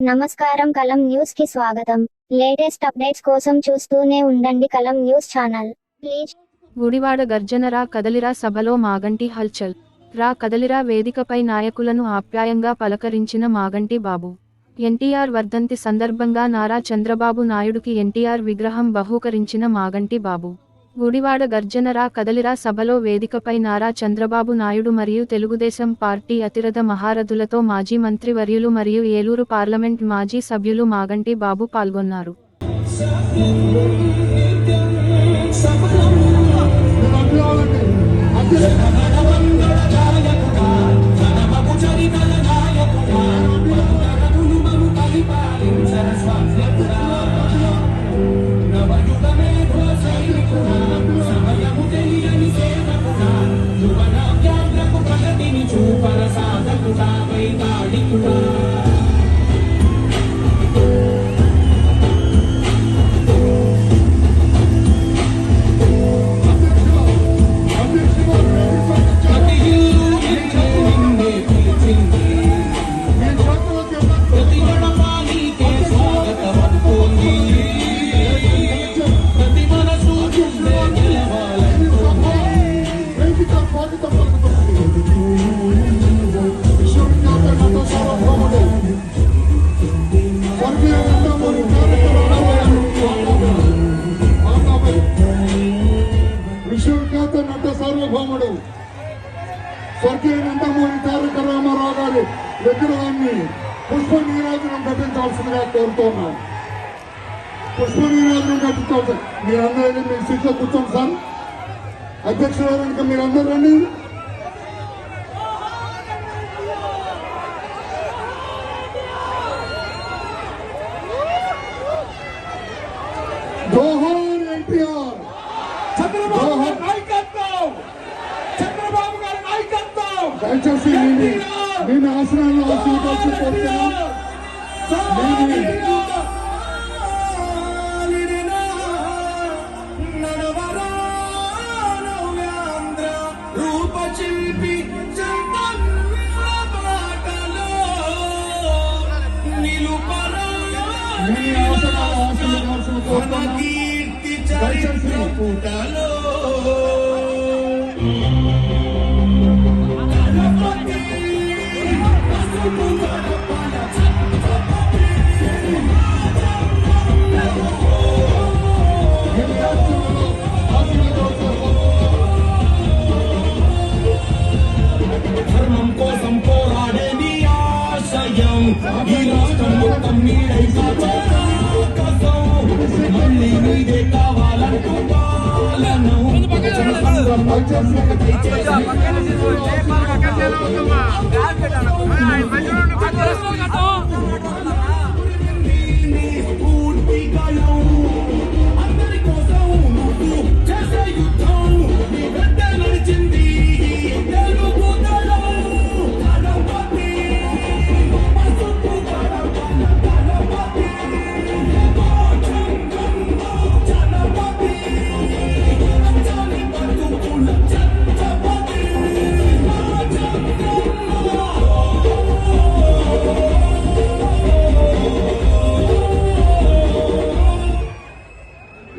నమస్కారం కలం న్యూస్ కి స్వాగతం. లేటెస్ట్ అప్డేట్స్ కోసం చూస్తూనే ఉండండి కలం న్యూస్ ఛానల్. ప్లీజ్. గుడివాడ గర్జన రా కదలిరా సభలో మాగంటి హల్చల్. రా కదలిరా వేదికపై నాయకులను ఆప్యాయంగా పలకరించిన మాగంటి బాబు. ఎన్టీఆర్ వర్ధంతి సందర్భంగా నారా చంద్రబాబు నాయుడుకి ఎన్టీఆర్ విగ్రహం బహూకరించిన మాగంటి బాబు. గుడివాడ గర్జన రా కదలిరా సభలో వేదికపై నారా చంద్రబాబు నాయుడు మరియు తెలుగుదేశం పార్టీ అతిరథ మహారథులతో మాజీ మంత్రి వర్యులు మరియు ఏలూరు పార్లమెంట్ మాజీ సభ్యులు మాగంటి బాబు పాల్గొన్నారు. సార్వభౌముడు స్వర్గీయ నందమూరి తారక రామారావు గారి విగ్రహాన్ని పుష్ప నీరాజనం కట్టించాల్సిందిగా కోరుతున్నాం. పుష్ప నీరాజనం కట్టించాల్సి మీరందరూ మీ సీట్లో కూర్చోండి సార్. అధ్యక్షుల వెనుక మీరందరూ రండి. జోహార్ ఎన్టీఆర్. దయచేసి నేను ఆసనాల్లో ఆశీర్వాదాలు కోరుతున్నాను.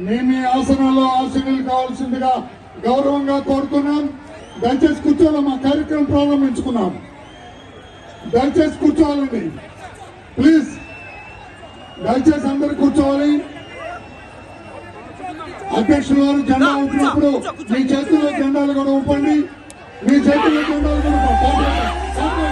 మేము ఈ ఆసనాల్లో ఆశీనులు కావాల్సిందిగా గౌరవంగా కోరుతున్నాం. దయచేసి కూర్చోవాలి. మా కార్యక్రమం ప్రారంభించుకున్నాం. దయచేసి కూర్చోవాలండి ప్లీజ్. దయచేసి అందరు కూర్చోవాలి. అధ్యక్షుల వారు జెండా ఊపినప్పుడు మీ చేతుల్లో జెండాలు కూడా ఊపండి. మీ చేతుల్లో జెండాలు కూడా సౌండ్